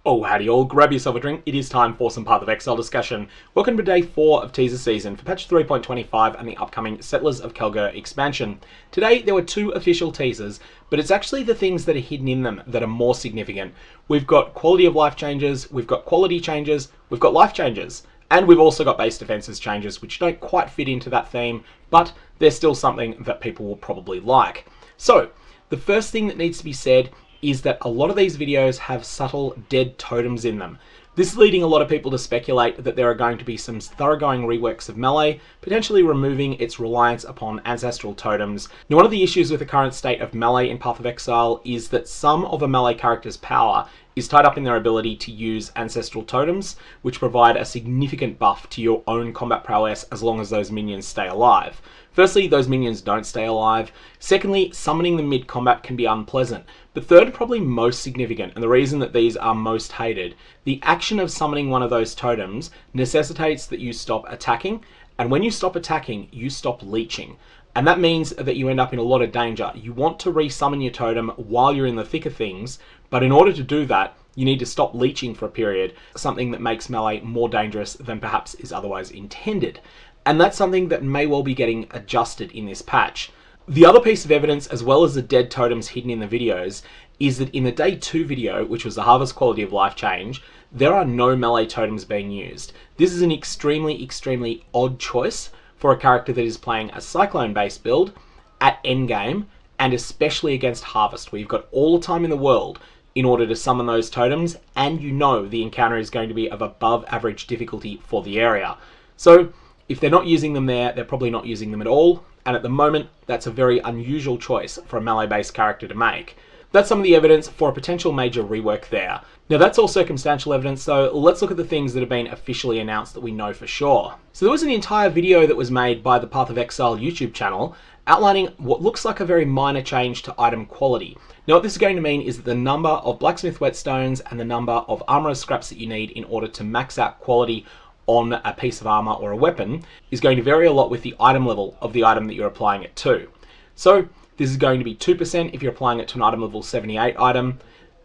Oh, howdy all, grab yourself a drink, it is time for some PathOfExile discussion. Welcome to day 4 of teaser season for patch 3.25 and the upcoming Settlers of Kalguur expansion. Today there were 2 official teasers, but it's actually the things that are hidden in them that are more significant. We've got quality of life changes, we've got quality changes, we've got life changes, and we've also got base defenses changes which don't quite fit into that theme, but they're still something that people will probably like. So, the first thing that needs to be said is that a lot of these videos have subtle dead totems in them. This is leading a lot of people to speculate that there are going to be some thoroughgoing reworks of Melee, potentially removing its reliance upon ancestral totems. Now, one of the issues with the current state of Melee in PathOfExile is that some of a Melee character's power is tied up in their ability to use ancestral totems, which provide a significant buff to your own combat prowess as long as those minions stay alive. Firstly, those minions don't stay alive. Secondly, summoning them mid-combat can be unpleasant. But third, probably most significant, and the reason that these are most hated, the action of summoning one of those totems necessitates that you stop attacking, and when you stop attacking, you stop leeching. And that means that you end up in a lot of danger. You want to re-summon your totem while you're in the thick of things, but in order to do that, you need to stop leeching for a period, something that makes Melee more dangerous than perhaps is otherwise intended. And that's something that may well be getting adjusted in this patch. The other piece of evidence, as well as the dead totems hidden in the videos, is that in the day 2 video, which was the Harvest Quality of Life change, there are no Melee totems being used. This is an extremely odd choice for a character that is playing a Cyclone-based build at endgame, and especially against Harvest, where you've got all the time in the world in order to summon those totems, and you know the encounter is going to be of above average difficulty for the area. So, if they're not using them there, they're probably not using them at all, and at the moment, that's a very unusual choice for a Melee-based character to make. That's some of the evidence for a potential major rework there. Now that's all circumstantial evidence, so let's look at the things that have been officially announced that we know for sure. So there was an entire video that was made by the PathOfExile YouTube channel outlining what looks like a very minor change to item quality. Now what this is going to mean is that the number of blacksmith whetstones and the number of armorer's scraps that you need in order to max out quality on a piece of armor or a weapon is going to vary a lot with the item level of the item that you're applying it to. So this is going to be 2% if you're applying it to an item level 78 item,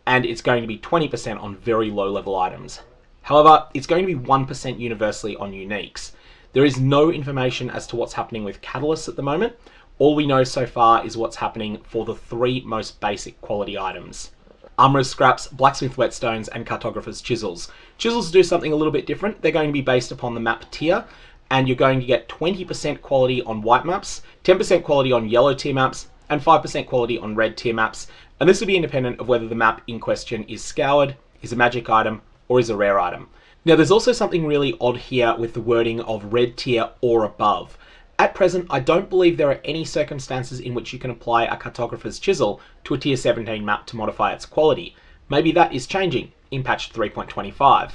and it's going to be 20% on very low level items. However, it's going to be 1% universally on uniques. There is no information as to what's happening with catalysts at the moment. All we know so far is what's happening for the 3 most basic quality items: armorer's scraps, blacksmith whetstones, and cartographer's chisels. Chisels do something a little bit different. They're going to be based upon the map tier, and you're going to get 20% quality on white maps, 10% quality on yellow tier maps, and 5% quality on red tier maps. And this will be independent of whether the map in question is scoured, is a magic item, or is a rare item. Now there's also something really odd here with the wording of red tier or above. At present, I don't believe there are any circumstances in which you can apply a cartographer's chisel to a tier 17 map to modify its quality. Maybe that is changing in patch 3.25.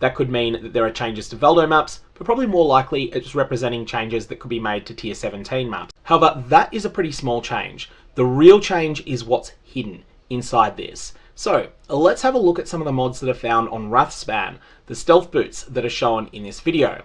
That could mean that there are changes to Valdo maps, but probably more likely it's representing changes that could be made to tier 17 maps. However, that is a pretty small change. The real change is what's hidden inside this. So, let's have a look at some of the mods that are found on Wrathspan, the stealth boots that are shown in this video.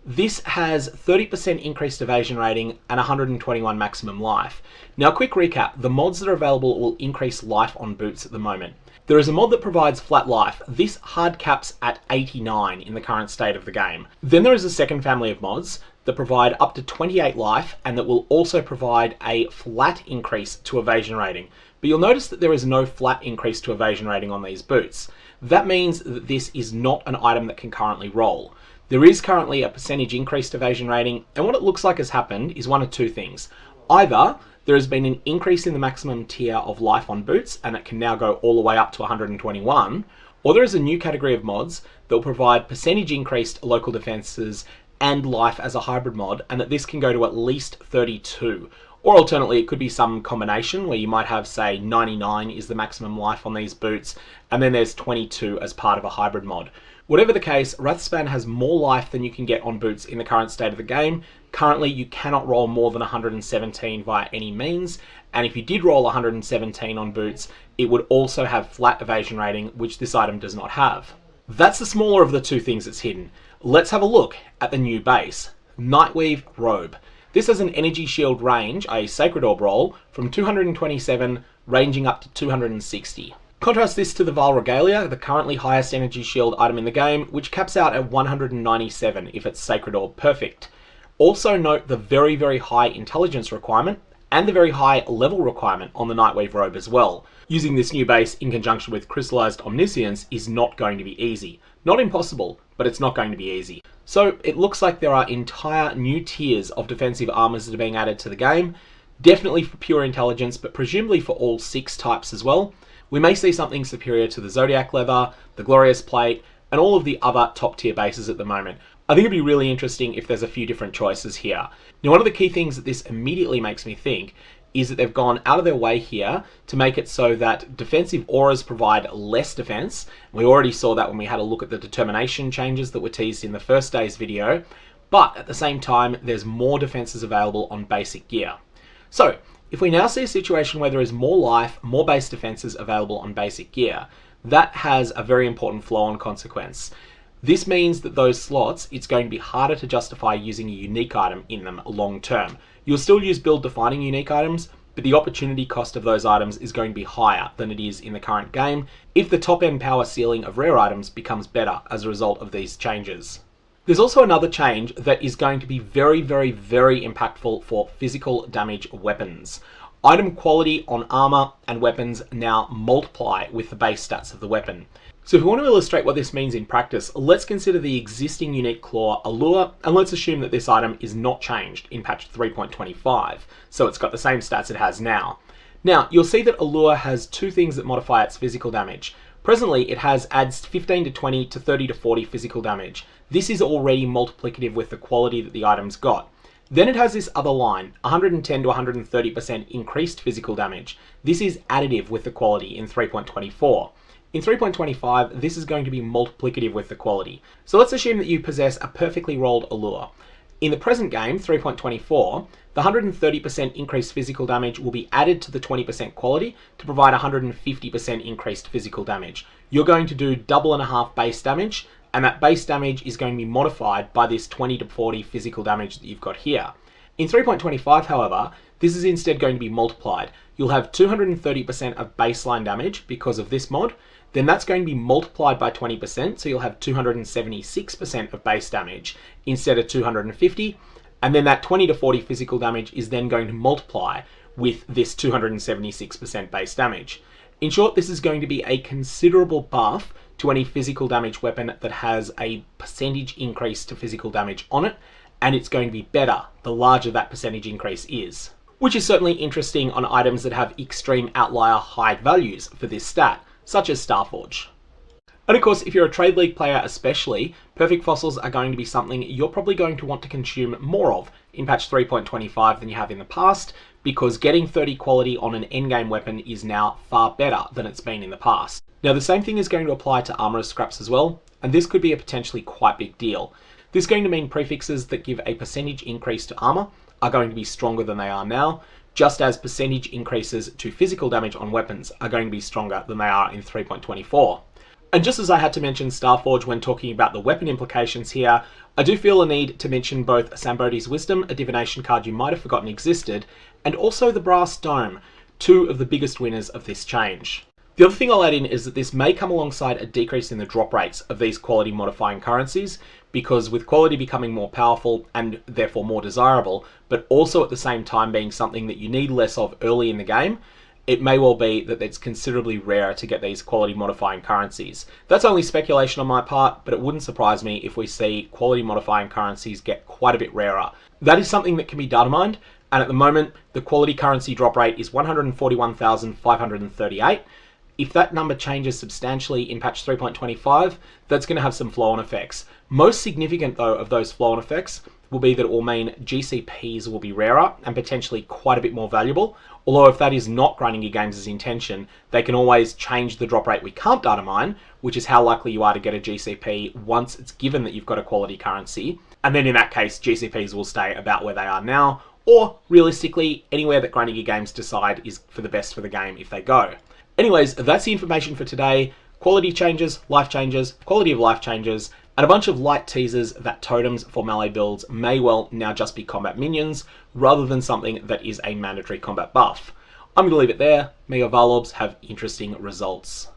This has 30% increased evasion rating and 121 maximum life. Now, a quick recap, the mods that are available will increase life on boots at the moment. There is a mod that provides flat life. This hard caps at 89 in the current state of the game. Then there is a second family of mods that provide up to 28 life and that will also provide a flat increase to evasion rating. But you'll notice that there is no flat increase to evasion rating on these boots. That means that this is not an item that can currently roll. There is currently a percentage increased evasion rating, and what it looks like has happened is one of two things. Either there has been an increase in the maximum tier of life on boots, and it can now go all the way up to 121, or there is a new category of mods that will provide percentage increased local defenses and life as a hybrid mod, and that this can go to at least 32. Or alternately, it could be some combination where you might have, say, 99 is the maximum life on these boots, and then there's 22 as part of a hybrid mod. Whatever the case, Wrathspan has more life than you can get on boots in the current state of the game. Currently, you cannot roll more than 117 via any means, and if you did roll 117 on boots, it would also have flat evasion rating, which this item does not have. That's the smaller of the two things that's hidden. Let's have a look at the new base, Nightweave Robe. This has an energy shield range, a Sacred Orb roll, from 227 ranging up to 260. Contrast this to the Vaal Regalia, the currently highest energy shield item in the game, which caps out at 197 if it's sacred or perfect. Also note the very, very high intelligence requirement and the very high level requirement on the Nightweave robe as well. Using this new base in conjunction with crystallized omniscience is not going to be easy. Not impossible, but it's not going to be easy. So it looks like there are entire new tiers of defensive armors that are being added to the game, definitely for pure intelligence, but presumably for all 6 types as well. We may see something superior to the Zodiac Leather, the Glorious Plate, and all of the other top tier bases at the moment. I think it'd be really interesting if there's a few different choices here. Now, one of the key things that this immediately makes me think is that they've gone out of their way here to make it so that defensive auras provide less defense. We already saw that when we had a look at the determination changes that were teased in the first day's video, but at the same time, there's more defenses available on basic gear. So, if we now see a situation where there is more life, more base defenses available on basic gear, that has a very important flow-on consequence. This means that those slots, it's going to be harder to justify using a unique item in them long term. You'll still use build-defining unique items, but the opportunity cost of those items is going to be higher than it is in the current game if the top-end power ceiling of rare items becomes better as a result of these changes. There's also another change that is going to be very, very, very impactful for physical damage weapons. Item quality on armor and weapons now multiply with the base stats of the weapon. So if we want to illustrate what this means in practice, let's consider the existing unique claw Allure, and let's assume that this item is not changed in patch 3.25, so it's got the same stats it has now. Now, you'll see that Allure has 2 things that modify its physical damage. Presently, it adds 15 to 20 to 30 to 40 physical damage. This is already multiplicative with the quality that the item's got. Then it has this other line, 110 to 130% increased physical damage. This is additive with the quality in 3.24. In 3.25, this is going to be multiplicative with the quality. So let's assume that you possess a perfectly rolled Allure. In the present game, 3.24, the 130% increased physical damage will be added to the 20% quality to provide 150% increased physical damage. You're going to do 2.5 base damage, and that base damage is going to be modified by this 20 to 40 physical damage that you've got here. In 3.25, however, this is instead going to be multiplied. You'll have 230% of baseline damage because of this mod, then that's going to be multiplied by 20%, so you'll have 276% of base damage instead of 250, and then that 20 to 40 physical damage is then going to multiply with this 276% base damage. In short, this is going to be a considerable buff to any physical damage weapon that has a percentage increase to physical damage on it, and it's going to be better the larger that percentage increase is. Which is certainly interesting on items that have extreme outlier high values for this stat, such as Starforge. And of course, if you're a Trade League player especially, perfect fossils are going to be something you're probably going to want to consume more of in patch 3.25 than you have in the past, because getting 30 quality on an endgame weapon is now far better than it's been in the past. Now the same thing is going to apply to armorer's scraps as well, and this could be a potentially quite big deal. This is going to mean prefixes that give a percentage increase to armor are going to be stronger than they are now, just as percentage increases to physical damage on weapons are going to be stronger than they are in 3.24. And just as I had to mention Starforge when talking about the weapon implications here, I do feel a need to mention both Sambodhi's Wisdom, a divination card you might have forgotten existed, and also the Brass Dome, 2 of the biggest winners of this change. The other thing I'll add in is that this may come alongside a decrease in the drop rates of these quality modifying currencies, because with quality becoming more powerful and therefore more desirable, but also at the same time being something that you need less of early in the game, it may well be that it's considerably rarer to get these quality modifying currencies. That's only speculation on my part, but it wouldn't surprise me if we see quality modifying currencies get quite a bit rarer. That is something that can be data mined, and at the moment, the quality currency drop rate is 141,538. If that number changes substantially in patch 3.25, that's going to have some flow-on effects. Most significant, though, of those flow-on effects will be that it will mean GCPs will be rarer and potentially quite a bit more valuable. Although if that is not Grinding Gear Games' intention, they can always change the drop rate we can't data mine, which is how likely you are to get a GCP once it's given that you've got a quality currency. And then in that case, GCPs will stay about where they are now, or realistically, anywhere that Grinding Gear Games decide is for the best for the game if they go. Anyways, that's the information for today. Quality changes, life changes, quality of life changes, and a bunch of light teasers that totems for melee builds may well now just be combat minions, rather than something that is a mandatory combat buff. I'm going to leave it there. May your Vaal orbs have interesting results.